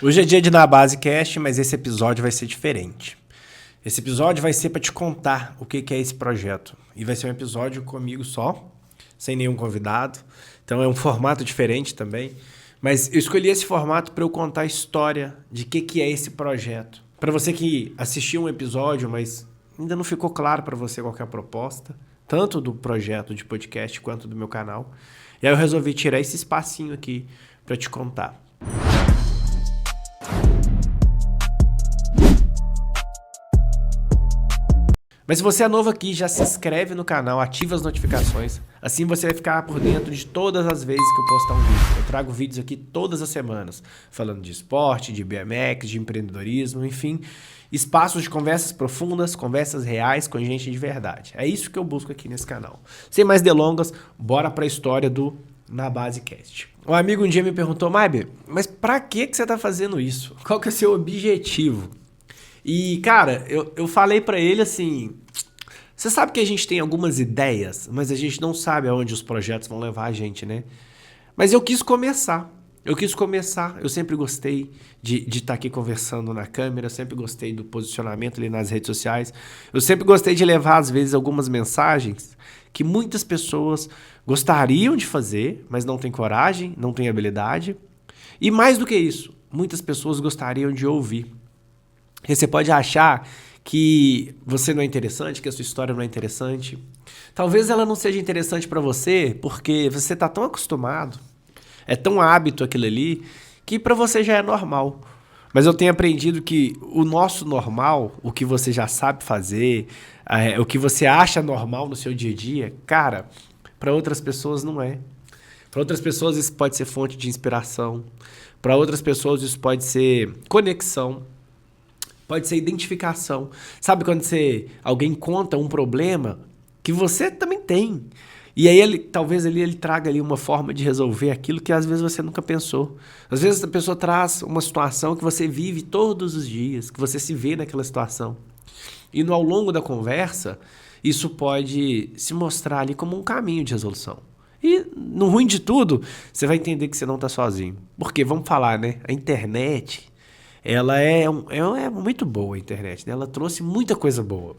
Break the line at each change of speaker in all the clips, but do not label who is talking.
Hoje é dia de Na Base Cast, mas esse episódio vai ser diferente. Esse episódio vai ser para te contar o que é esse projeto. E vai ser um episódio comigo só, sem nenhum convidado. Então é um formato diferente também. Mas eu escolhi esse formato para eu contar a história de que é esse projeto. Para você que assistiu um episódio, mas ainda não ficou claro para você qual que é a proposta, tanto do projeto de podcast quanto do meu canal. E aí eu resolvi tirar esse espacinho aqui para te contar. Mas se você é novo aqui, já se inscreve no canal, ativa as notificações. Assim você vai ficar por dentro de todas as vezes que eu postar um vídeo. Eu trago vídeos aqui todas as semanas, falando de esporte, de BMX, de empreendedorismo, enfim. Espaços de conversas profundas, conversas reais com gente de verdade. É isso que eu busco aqui nesse canal. Sem mais delongas, bora para a história do Na Base Cast. Um amigo um dia me perguntou, Maiber, mas pra que você tá fazendo isso? Qual que é o seu objetivo? E, cara, eu falei pra ele assim, você sabe que a gente tem algumas ideias, mas a gente não sabe aonde os projetos vão levar a gente, né? Mas eu quis começar, eu sempre gostei de estar aqui conversando na câmera, sempre gostei do posicionamento ali nas redes sociais, eu sempre gostei de levar, às vezes, algumas mensagens que muitas pessoas gostariam de fazer, mas não têm coragem, não têm habilidade. E mais do que isso, muitas pessoas gostariam de ouvir. Porque você pode achar que você não é interessante, que a sua história não é interessante. Talvez ela não seja interessante para você porque você está tão acostumado, é tão hábito aquilo ali, que para você já é normal. Mas eu tenho aprendido que o nosso normal, o que você já sabe fazer, o que você acha normal no seu dia a dia, cara, para outras pessoas não é. Para outras pessoas isso pode ser fonte de inspiração. Para outras pessoas isso pode ser conexão. Pode ser identificação. Sabe quando alguém conta um problema que você também tem? E aí talvez ele traga ali uma forma de resolver aquilo que às vezes você nunca pensou. Às vezes a pessoa traz uma situação que você vive todos os dias, que você se vê naquela situação. E ao longo da conversa, isso pode se mostrar ali como um caminho de resolução. E no ruim de tudo, você vai entender que você não está sozinho. Porque, vamos falar, né? A internet... Ela é muito boa, a internet, né? Ela trouxe muita coisa boa.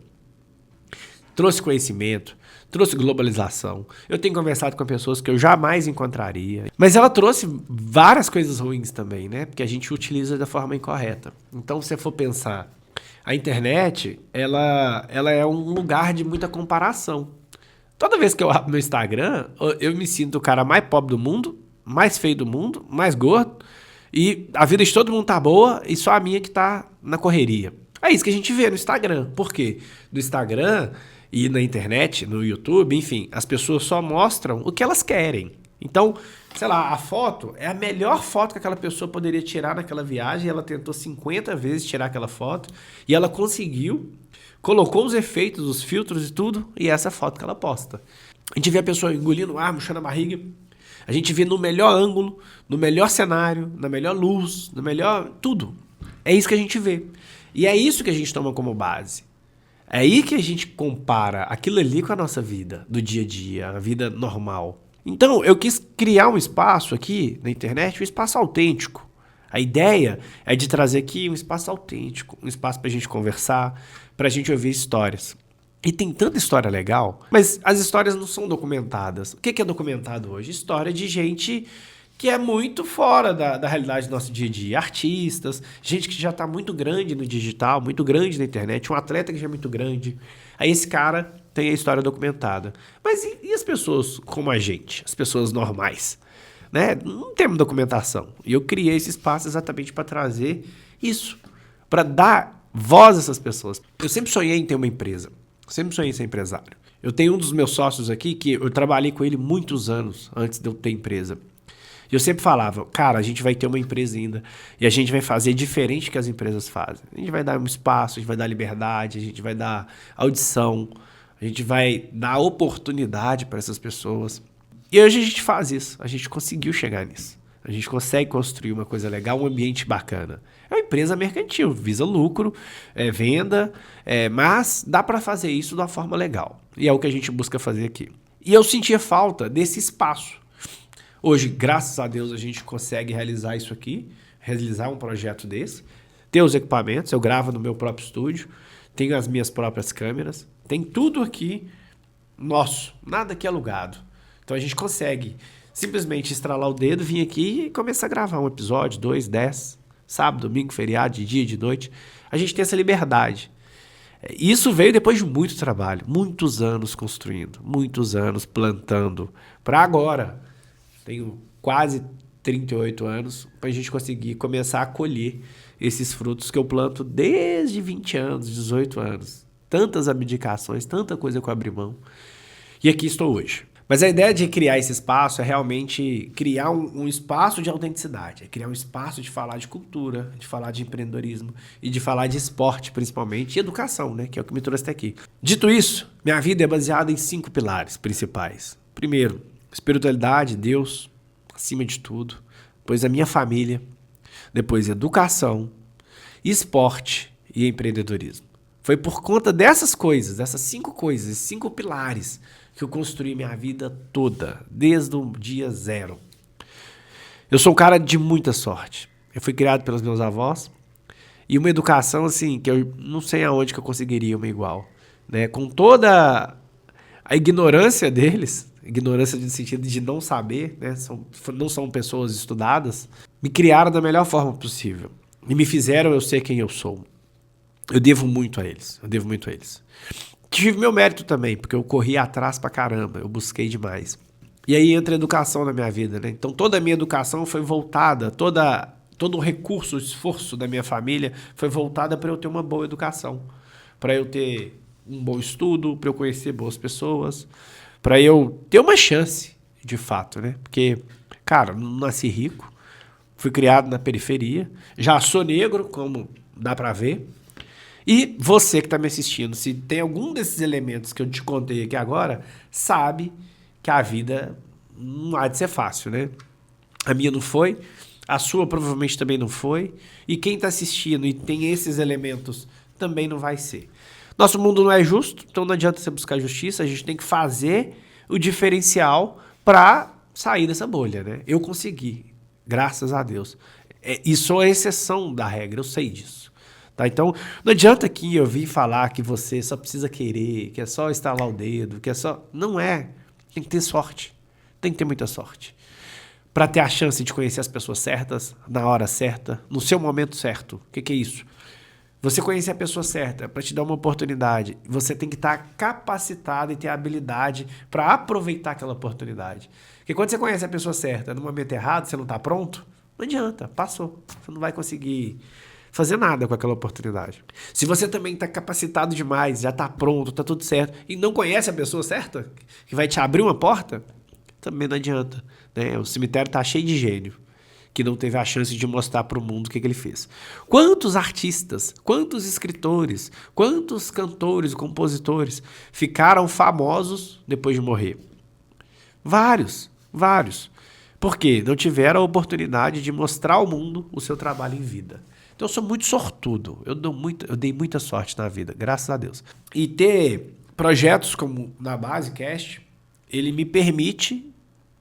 Trouxe conhecimento, trouxe globalização. Eu tenho conversado com pessoas que eu jamais encontraria. Mas ela trouxe várias coisas ruins também, né? Porque a gente utiliza da forma incorreta. Então, se você for pensar, a internet, ela é um lugar de muita comparação. Toda vez que eu abro meu Instagram, eu me sinto o cara mais pobre do mundo, mais feio do mundo, mais gordo. E a vida de todo mundo tá boa e só a minha que tá na correria. É isso que a gente vê no Instagram. Por quê? No Instagram e na internet, no YouTube, enfim, as pessoas só mostram o que elas querem. Então, sei lá, a foto é a melhor foto que aquela pessoa poderia tirar naquela viagem. Ela tentou 50 vezes tirar aquela foto e ela conseguiu, colocou os efeitos, os filtros e tudo, e essa é a foto que ela posta. A gente vê a pessoa engolindo ar, murchando a barriga. A gente vê no melhor ângulo, no melhor cenário, na melhor luz, no melhor... tudo. É isso que a gente vê. E é isso que a gente toma como base. É aí que a gente compara aquilo ali com a nossa vida, do dia a dia, a vida normal. Então, eu quis criar um espaço aqui na internet, um espaço autêntico. A ideia é de trazer aqui um espaço autêntico, um espaço para a gente conversar, para a gente ouvir histórias. E tem tanta história legal, mas as histórias não são documentadas. O que é documentado hoje? História de gente que é muito fora da realidade do nosso dia a dia. Artistas, gente que já está muito grande no digital, muito grande na internet, um atleta que já é muito grande. Aí esse cara tem a história documentada. Mas e as pessoas como a gente? As pessoas normais? Né? Não temos documentação. E eu criei esse espaço exatamente para trazer isso, para dar voz a essas pessoas. Eu sempre sonhei em ter uma empresa. Sempre sonhei em ser empresário. Eu tenho um dos meus sócios aqui que eu trabalhei com ele muitos anos antes de eu ter empresa. E eu sempre falava, cara, a gente vai ter uma empresa ainda e a gente vai fazer diferente do que as empresas fazem. A gente vai dar um espaço, a gente vai dar liberdade, a gente vai dar audição, a gente vai dar oportunidade para essas pessoas. E hoje a gente faz isso, a gente conseguiu chegar nisso. A gente consegue construir uma coisa legal, um ambiente bacana. É uma empresa mercantil, visa lucro, venda, mas dá para fazer isso de uma forma legal. E é o que a gente busca fazer aqui. E eu sentia falta desse espaço. Hoje, graças a Deus, a gente consegue realizar isso aqui. realizar um projeto desse. Ter os equipamentos, eu gravo no meu próprio estúdio, tenho as minhas próprias câmeras, tem tudo aqui nosso, nada aqui alugado. Então a gente consegue simplesmente estralar o dedo, vir aqui e começar a gravar um episódio, 2, 10, sábado, domingo, feriado, de dia, de noite. A gente tem essa liberdade. Isso veio depois de muito trabalho, muitos anos construindo, muitos anos plantando, para agora. Tenho quase 38 anos para a gente conseguir começar a colher esses frutos que eu planto desde 20 anos, 18 anos. Tantas abdicações, tanta coisa que eu abri mão. E aqui estou hoje. Mas a ideia de criar esse espaço é realmente criar um espaço de autenticidade, é criar um espaço de falar de cultura, de falar de empreendedorismo e de falar de esporte, principalmente, e educação, né, que é o que me trouxe até aqui. Dito isso, minha vida é baseada em 5 pilares principais. Primeiro, espiritualidade, Deus, acima de tudo. Depois a minha família. Depois educação, esporte e empreendedorismo. Foi por conta dessas coisas, dessas 5 coisas, esses 5 pilares, que eu construí minha vida toda, desde o dia 0. Eu sou um cara de muita sorte. Eu fui criado pelos meus avós e uma educação assim que eu não sei aonde que eu conseguiria uma igual, né? Com toda a ignorância deles, ignorância no sentido de não saber, né? Não são pessoas estudadas, me criaram da melhor forma possível e me fizeram eu ser quem eu sou. Eu devo muito a eles, Tive meu mérito também, porque eu corri atrás pra caramba, eu busquei demais. E aí entra a educação na minha vida, né? Então toda a minha educação foi voltada, todo o recurso, o esforço da minha família foi voltada para eu ter uma boa educação, para eu ter um bom estudo, para eu conhecer boas pessoas, para eu ter uma chance, de fato, né? Porque, cara, não nasci rico, fui criado na periferia, já sou negro, como dá pra ver. E você que está me assistindo, se tem algum desses elementos que eu te contei aqui agora, sabe que a vida não há de ser fácil, né? A minha não foi, a sua provavelmente também não foi, e quem está assistindo e tem esses elementos também não vai ser. Nosso mundo não é justo, então não adianta você buscar justiça, a gente tem que fazer o diferencial para sair dessa bolha, né? Eu consegui, graças a Deus. E sou a exceção da regra, eu sei disso. Tá? Então, não adianta aqui eu vir falar que você só precisa querer, que é só estalar o dedo, que é só... Não é. Tem que ter sorte. Tem que ter muita sorte. Para ter a chance de conhecer as pessoas certas, na hora certa, no seu momento certo. O que é isso? Você conhecer a pessoa certa para te dar uma oportunidade. Você tem que estar capacitado e ter a habilidade para aproveitar aquela oportunidade. Porque quando você conhece a pessoa certa no momento errado, você não está pronto, não adianta, passou. Você não vai conseguir fazer nada com aquela oportunidade. Se você também está capacitado demais, já está pronto, está tudo certo, e não conhece a pessoa certa, que vai te abrir uma porta, também não adianta. Né? O cemitério está cheio de gênio, que não teve a chance de mostrar para o mundo o que ele fez. Quantos artistas, quantos escritores, quantos cantores e compositores ficaram famosos depois de morrer? Vários. Por quê? Não tiveram a oportunidade de mostrar ao mundo o seu trabalho em vida. Então eu sou muito sortudo, eu dei muita sorte na vida, graças a Deus. E ter projetos como na Basecast, ele me permite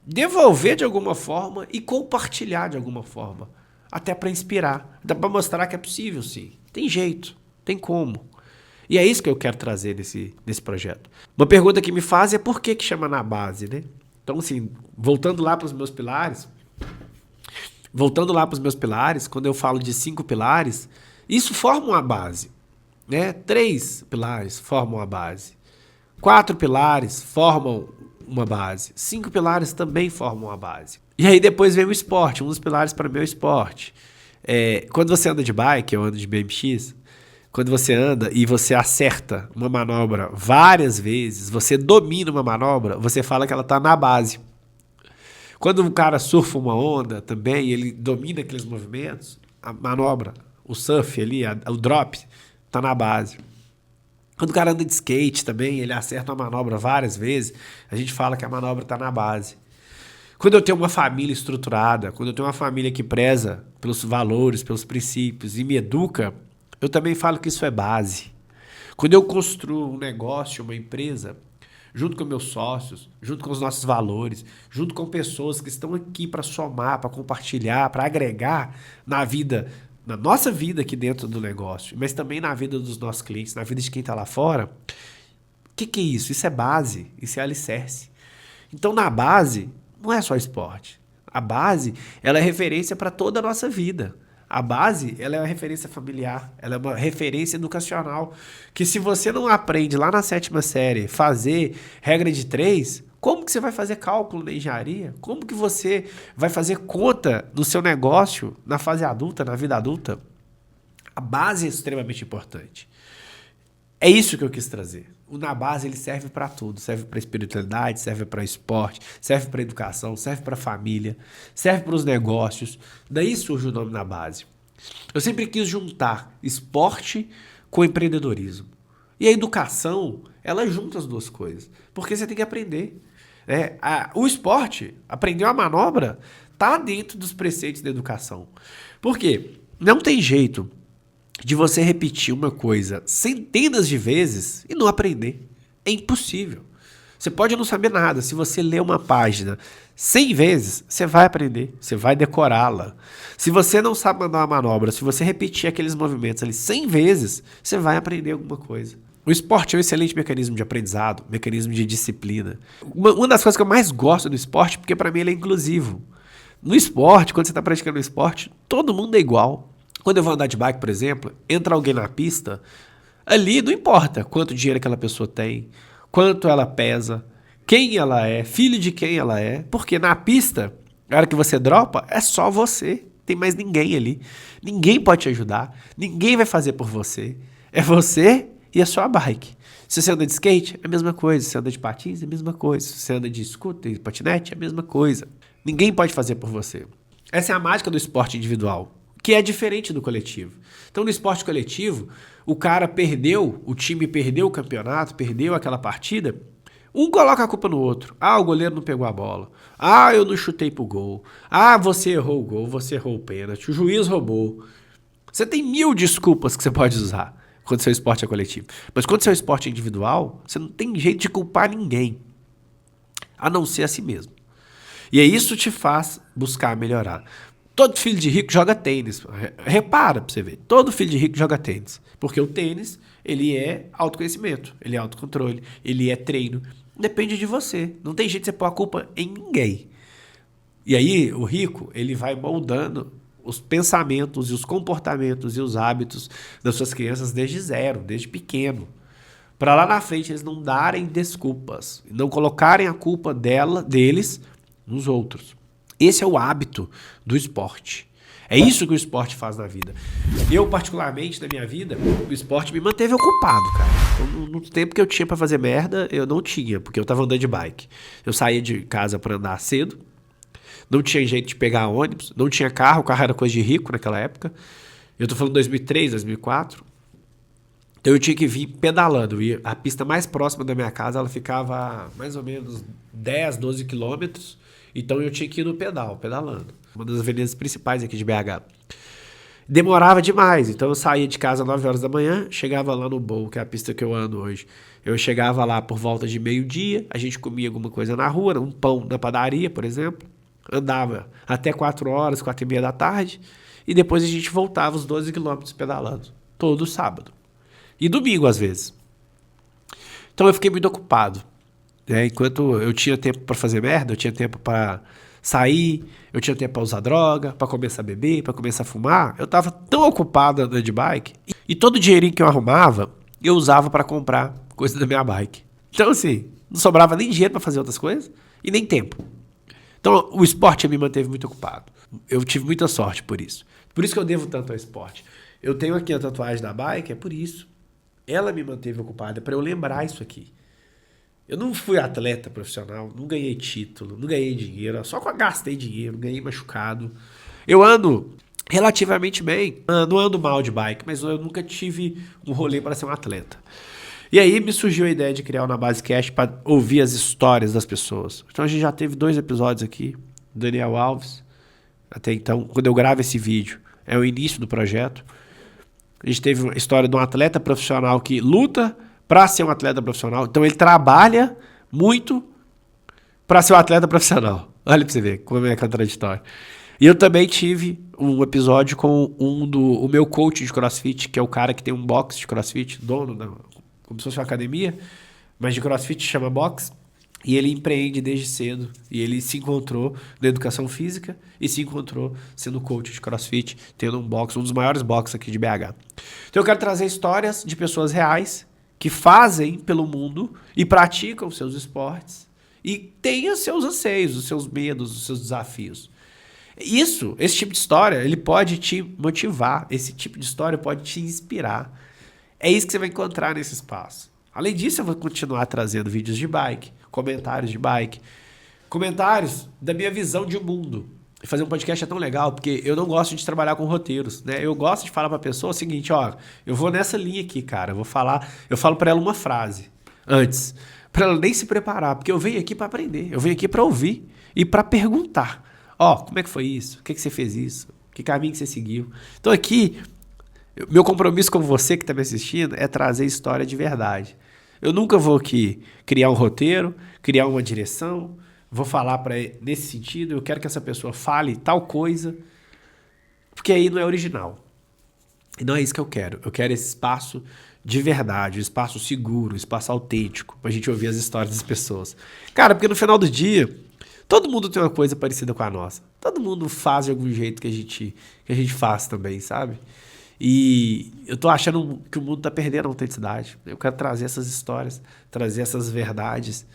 devolver de alguma forma e compartilhar de alguma forma. Até para inspirar, dá para mostrar que é possível sim, tem jeito, tem como. E é isso que eu quero trazer nesse projeto. Uma pergunta que me fazem é por que chama Na Base, né? Então assim, voltando lá para os meus pilares, quando eu falo de 5 pilares, isso forma uma base, né? 3 pilares formam a base. 4 pilares formam uma base. 5 pilares também formam a base. E aí depois vem o esporte. Um dos pilares para mim é o esporte. Quando você anda de bike, eu ando de BMX, quando você anda e você acerta uma manobra várias vezes, você domina uma manobra, você fala que ela está na base. Quando um cara surfa uma onda também, ele domina aqueles movimentos, a manobra, o surf ali, o drop, tá na base. Quando o cara anda de skate também, ele acerta uma manobra várias vezes, a gente fala que a manobra tá na base. Quando eu tenho uma família estruturada, quando eu tenho uma família que preza pelos valores, pelos princípios e me educa, eu também falo que isso é base. Quando eu construo um negócio, uma empresa, junto com meus sócios, junto com os nossos valores, junto com pessoas que estão aqui para somar, para compartilhar, para agregar na vida, na nossa vida aqui dentro do negócio, mas também na vida dos nossos clientes, na vida de quem está lá fora. O que é isso? Isso é base, isso é alicerce. Então, na base, não é só esporte. A base, ela é referência para toda a nossa vida. A base, ela é uma referência familiar, ela é uma referência educacional, que se você não aprende lá na 7ª série fazer regra de 3, como que você vai fazer cálculo na engenharia? Como que você vai fazer conta no seu negócio na fase adulta, na vida adulta? A base é extremamente importante. É isso que eu quis trazer. O Na Base ele serve para tudo, serve para espiritualidade, serve para esporte, serve para educação, serve para família, serve para os negócios. Daí surge o nome Na Base. Eu sempre quis juntar esporte com empreendedorismo. E a educação, ela junta as duas coisas, porque você tem que aprender. O esporte, aprender uma manobra, está dentro dos preceitos da educação. Por quê? Não tem jeito de você repetir uma coisa centenas de vezes e não aprender. É impossível. Você pode não saber nada. Se você ler uma página 100 vezes, você vai aprender, você vai decorá-la. Se você não sabe mandar uma manobra, se você repetir aqueles movimentos ali 100 vezes, você vai aprender alguma coisa. O esporte é um excelente mecanismo de aprendizado, mecanismo de disciplina. Uma das coisas que eu mais gosto do esporte, porque para mim ele é inclusivo. No esporte, quando você está praticando o esporte, todo mundo é igual. Quando eu vou andar de bike, por exemplo, entra alguém na pista, ali não importa quanto dinheiro aquela pessoa tem, quanto ela pesa, quem ela é, filho de quem ela é, porque na pista, na hora que você dropa, é só você, tem mais ninguém ali. Ninguém pode te ajudar, ninguém vai fazer por você, é você e a sua bike. Se você anda de skate, é a mesma coisa, se você anda de patins, é a mesma coisa, se você anda de scooter e patinete, é a mesma coisa. Ninguém pode fazer por você. Essa é a mágica do esporte individual, que é diferente do coletivo. Então, no esporte coletivo, o cara perdeu, o time perdeu o campeonato, perdeu aquela partida, um coloca a culpa no outro. Ah, o goleiro não pegou a bola. Ah, eu não chutei pro gol. Ah, você errou o gol, você errou o pênalti, o juiz roubou. Você tem 1000 desculpas que você pode usar quando seu esporte é coletivo. Mas quando seu esporte é individual, você não tem jeito de culpar ninguém, a não ser a si mesmo. E aí isso te faz buscar melhorar. Todo filho de rico joga tênis. Repara pra você ver. Todo filho de rico joga tênis. Porque o tênis, ele é autoconhecimento, ele é autocontrole, ele é treino. Depende de você. Não tem jeito de você pôr a culpa em ninguém. E aí, o rico, ele vai moldando os pensamentos e os comportamentos e os hábitos das suas crianças desde zero, desde pequeno. Para lá na frente eles não darem desculpas, não colocarem a culpa deles nos outros. Esse é o hábito do esporte. É isso que o esporte faz na vida. Eu, particularmente, na minha vida, o esporte me manteve ocupado, cara. No tempo que eu tinha pra fazer merda, eu não tinha, porque eu tava andando de bike. Eu saía de casa pra andar cedo, não tinha jeito de pegar ônibus, não tinha carro, o carro era coisa de rico naquela época. Eu tô falando 2003, 2004. Então eu tinha que vir pedalando. E a pista mais próxima da minha casa, ela ficava a mais ou menos 10, 12 quilômetros. Então eu tinha que ir no pedalando. Uma das avenidas principais aqui de BH. Demorava demais, então eu saía de casa às 9 horas da manhã, chegava lá no Bowl, que é a pista que eu ando hoje. Eu chegava lá por volta de meio-dia, a gente comia alguma coisa na rua, um pão na padaria, por exemplo. Andava até 4 horas, 4h30 da tarde, e depois a gente voltava os 12 quilômetros pedalando, todo sábado. E domingo, às vezes. Então eu fiquei muito ocupado. Enquanto eu tinha tempo para fazer merda, eu tinha tempo para sair, eu tinha tempo para usar droga, para começar a beber, para começar a fumar, eu tava tão ocupado andando de bike, e todo o dinheirinho que eu arrumava, eu usava para comprar coisa da minha bike. Então assim, não sobrava nem dinheiro para fazer outras coisas, e nem tempo. Então o esporte me manteve muito ocupado. Eu tive muita sorte por isso. Por isso que eu devo tanto ao esporte. Eu tenho aqui a tatuagem da bike, é por isso. Ela me manteve ocupada, para eu lembrar isso aqui. Eu não fui atleta profissional, não ganhei título, não ganhei dinheiro, só gastei dinheiro, ganhei machucado. Eu ando relativamente bem, não ando mal de bike, mas eu nunca tive um rolê para ser um atleta. E aí me surgiu a ideia de criar o Na Base Cast para ouvir as histórias das pessoas. Então a gente já teve 2 episódios aqui, Daniel Alves, até então, quando eu gravo esse vídeo, é o início do projeto. A gente teve uma história de um atleta profissional que luta para ser um atleta profissional. Então ele trabalha muito para ser um atleta profissional. Olha pra você ver como é contraditório. E eu também tive um episódio com o meu coach de CrossFit, que é o cara que tem um box de CrossFit, dono, como se fosse uma academia, mas de CrossFit chama box. E ele empreende desde cedo. E ele se encontrou na educação física e se encontrou sendo coach de CrossFit, tendo um box, um dos maiores boxes aqui de BH. Então eu quero trazer histórias de pessoas reais que fazem pelo mundo e praticam seus esportes e têm os seus anseios, os seus medos, os seus desafios. Esse tipo de história, ele pode te motivar, esse tipo de história pode te inspirar. É isso que você vai encontrar nesse espaço. Além disso, eu vou continuar trazendo vídeos de bike, comentários de bike, comentários da minha visão de mundo. E fazer um podcast é tão legal, porque eu não gosto de trabalhar com roteiros, né? Eu gosto de falar pra pessoa o seguinte, ó, eu vou nessa linha aqui, cara, eu falo pra ela uma frase antes, pra ela nem se preparar, porque eu venho aqui pra aprender, eu venho aqui pra ouvir e pra perguntar. Ó, como é que foi isso? Por que você fez isso? Que caminho que você seguiu? Então aqui, meu compromisso com você que está me assistindo é trazer história de verdade. Eu nunca vou aqui criar um roteiro, criar uma direção, vou falar para nesse sentido, eu quero que essa pessoa fale tal coisa, porque aí não é original. E não é isso que eu quero. Eu quero esse espaço de verdade, um espaço seguro, um espaço autêntico, pra gente ouvir as histórias das pessoas. Cara, porque no final do dia, todo mundo tem uma coisa parecida com a nossa. Todo mundo faz de algum jeito que a gente faz também, sabe? E eu tô achando que o mundo tá perdendo a autenticidade. Eu quero trazer essas histórias, trazer essas verdades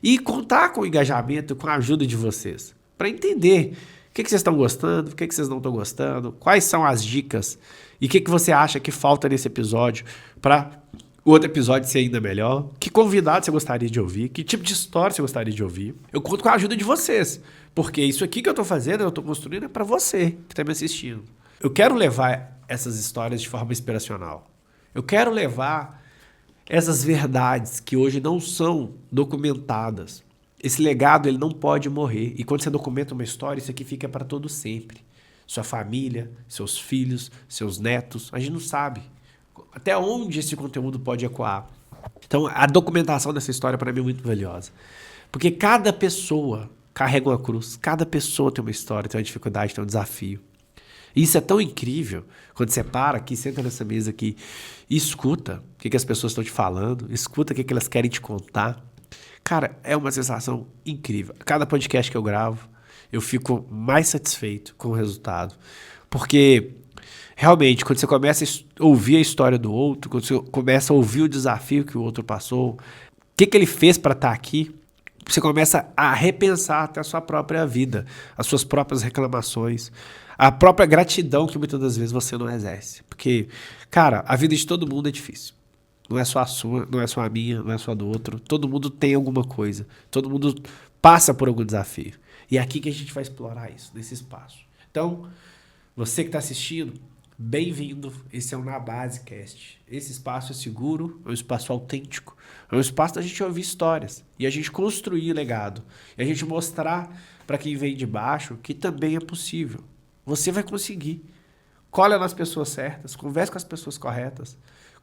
e contar com o engajamento, com a ajuda de vocês, para entender o que vocês estão gostando, o que vocês não estão gostando, quais são as dicas e o que você acha que falta nesse episódio para o outro episódio ser ainda melhor, que convidado você gostaria de ouvir, que tipo de história você gostaria de ouvir. Eu conto com a ajuda de vocês, porque isso aqui que eu tô fazendo, eu tô construindo é para você que tá me assistindo. Eu quero levar essas histórias de forma inspiracional. Eu quero levar essas verdades que hoje não são documentadas. Esse legado ele não pode morrer. E quando você documenta uma história, isso aqui fica para todo sempre. Sua família, seus filhos, seus netos, a gente não sabe até onde esse conteúdo pode ecoar. Então, a documentação dessa história para mim é muito valiosa. Porque cada pessoa carrega uma cruz, cada pessoa tem uma história, tem uma dificuldade, tem um desafio. E isso é tão incrível quando você para aqui, senta nessa mesa aqui e escuta o que as pessoas estão te falando, escuta o que elas querem te contar. Cara, é uma sensação incrível. Cada podcast que eu gravo, eu fico mais satisfeito com o resultado. Porque realmente, quando você começa a ouvir a história do outro, quando você começa a ouvir o desafio que o outro passou, o que ele fez para estar aqui, você começa a repensar até a sua própria vida, as suas próprias reclamações, a própria gratidão que muitas das vezes você não exerce. Porque, cara, a vida de todo mundo é difícil. Não é só a sua, não é só a minha, não é só a do outro. Todo mundo tem alguma coisa. Todo mundo passa por algum desafio. E é aqui que a gente vai explorar isso, nesse espaço. Então, você que está assistindo, bem-vindo. Esse é o Na Base Cast. Esse espaço é seguro, é um espaço autêntico. É um espaço da gente ouvir histórias e a gente construir legado. E a gente mostrar para quem vem de baixo que também é possível. Você vai conseguir. Colhe nas pessoas certas, converse com as pessoas corretas,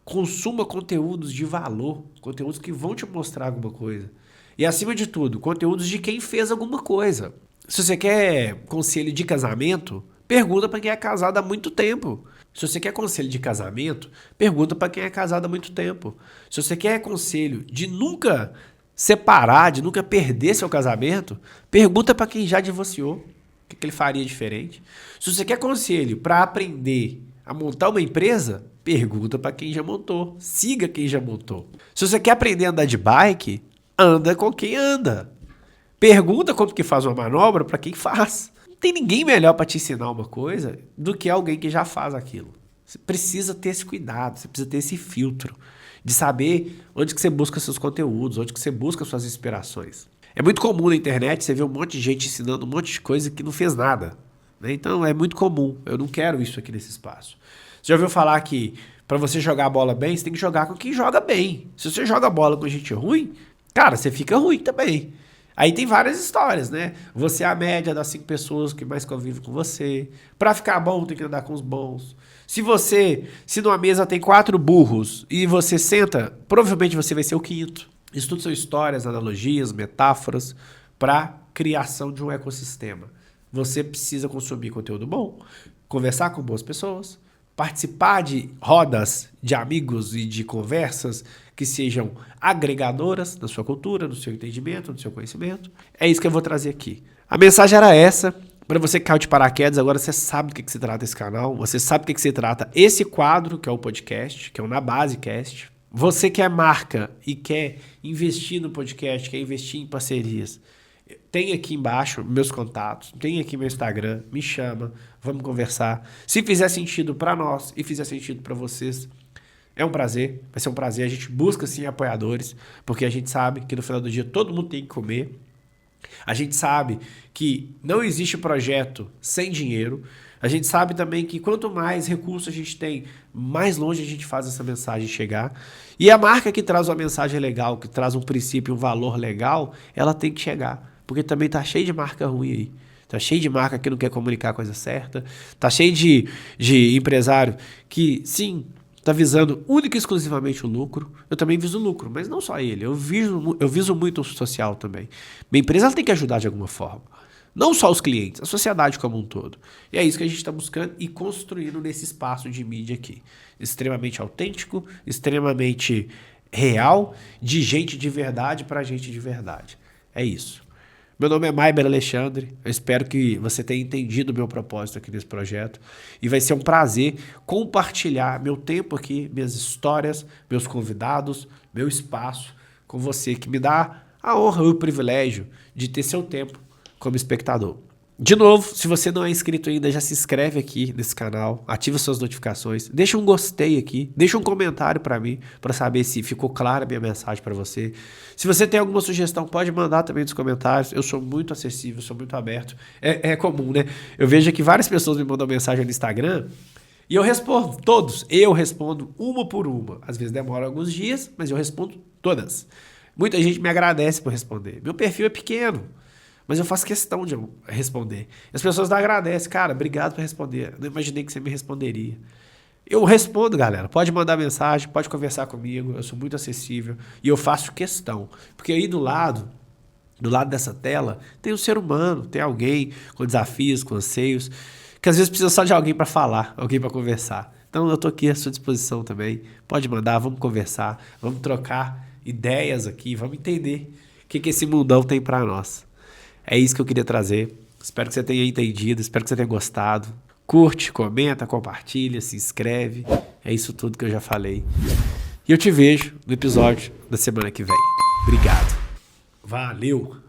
consuma conteúdos de valor, conteúdos que vão te mostrar alguma coisa. E acima de tudo, conteúdos de quem fez alguma coisa. Se você quer conselho de casamento, pergunta para quem é casado há muito tempo. Se você quer conselho de casamento, pergunta para quem é casado há muito tempo. Se você quer conselho de nunca separar, de nunca perder seu casamento, pergunta para quem já divorciou. O que ele faria diferente? Se você quer conselho para aprender a montar uma empresa, pergunta para quem já montou. Siga quem já montou. Se você quer aprender a andar de bike, anda com quem anda. Pergunta como que faz uma manobra para quem faz. Não tem ninguém melhor para te ensinar uma coisa do que alguém que já faz aquilo. Você precisa ter esse cuidado, você precisa ter esse filtro de saber onde que você busca seus conteúdos, onde que você busca suas inspirações. É muito comum na internet você ver um monte de gente ensinando um monte de coisa que não fez nada, né? Então é muito comum. Eu não quero isso aqui nesse espaço. Você já ouviu falar que para você jogar a bola bem, você tem que jogar com quem joga bem. Se você joga a bola com gente ruim, cara, você fica ruim também. Aí tem várias histórias, né? Você é a média das 5 pessoas que mais convivem com você. Para ficar bom, tem que andar com os bons. Se numa mesa tem 4 burros e você senta, provavelmente você vai ser o quinto. Isso tudo são histórias, analogias, metáforas para criação de um ecossistema. Você precisa consumir conteúdo bom, conversar com boas pessoas, participar de rodas de amigos e de conversas que sejam agregadoras na sua cultura, no seu entendimento, no seu conhecimento. É isso que eu vou trazer aqui. A mensagem era essa. Para você que caiu de paraquedas, agora você sabe do que se trata esse canal, você sabe do que se trata esse quadro, que é o podcast, que é o Na Base Cast. Você que é marca e quer investir no podcast, quer investir em parcerias, tem aqui embaixo meus contatos, tem aqui meu Instagram, me chama, vamos conversar. Se fizer sentido para nós e fizer sentido para vocês, é um prazer, vai ser um prazer. A gente busca sim apoiadores, porque a gente sabe que no final do dia todo mundo tem que comer. A gente sabe que não existe projeto sem dinheiro. A gente sabe também que quanto mais recursos a gente tem, mais longe a gente faz essa mensagem chegar. E a marca que traz uma mensagem legal, que traz um princípio, um valor legal, ela tem que chegar. Porque também tá cheio de marca ruim aí. Tá cheio de marca que não quer comunicar a coisa certa. Tá cheio de empresário que, sim, tá visando única e exclusivamente o lucro. Eu também viso lucro, mas não só ele. Eu viso muito o social também. Minha empresa ela tem que ajudar de alguma forma. Não só os clientes, a sociedade como um todo. E é isso que a gente está buscando e construindo nesse espaço de mídia aqui. Extremamente autêntico, extremamente real, de gente de verdade para gente de verdade. É isso. Meu nome é Maiber Alexandre, eu espero que você tenha entendido o meu propósito aqui nesse projeto e vai ser um prazer compartilhar meu tempo aqui, minhas histórias, meus convidados, meu espaço com você, que me dá a honra e o privilégio de ter seu tempo como espectador. De novo, se você não é inscrito ainda, já se inscreve aqui nesse canal, ativa suas notificações, deixa um gostei aqui, deixa um comentário para mim, para saber se ficou clara a minha mensagem para você. Se você tem alguma sugestão, pode mandar também nos comentários, eu sou muito acessível, sou muito aberto. É comum, né? Eu vejo que várias pessoas me mandam mensagem no Instagram e eu respondo todos, eu respondo uma por uma. Às vezes demora alguns dias, mas eu respondo todas. Muita gente me agradece por responder. Meu perfil é pequeno, mas eu faço questão de responder. E as pessoas não agradecem. Cara, obrigado por responder. Não imaginei que você me responderia. Eu respondo, galera. Pode mandar mensagem, pode conversar comigo. Eu sou muito acessível. E eu faço questão. Porque aí do lado dessa tela, tem um ser humano, tem alguém com desafios, com anseios, que às vezes precisa só de alguém para falar, alguém para conversar. Então eu tô aqui à sua disposição também. Pode mandar, vamos conversar, vamos trocar ideias aqui, vamos entender o que esse mundão tem para nós. É isso que eu queria trazer. Espero que você tenha entendido, espero que você tenha gostado. Curte, comenta, compartilha, se inscreve. É isso tudo que eu já falei. E eu te vejo no episódio da semana que vem. Obrigado. Valeu!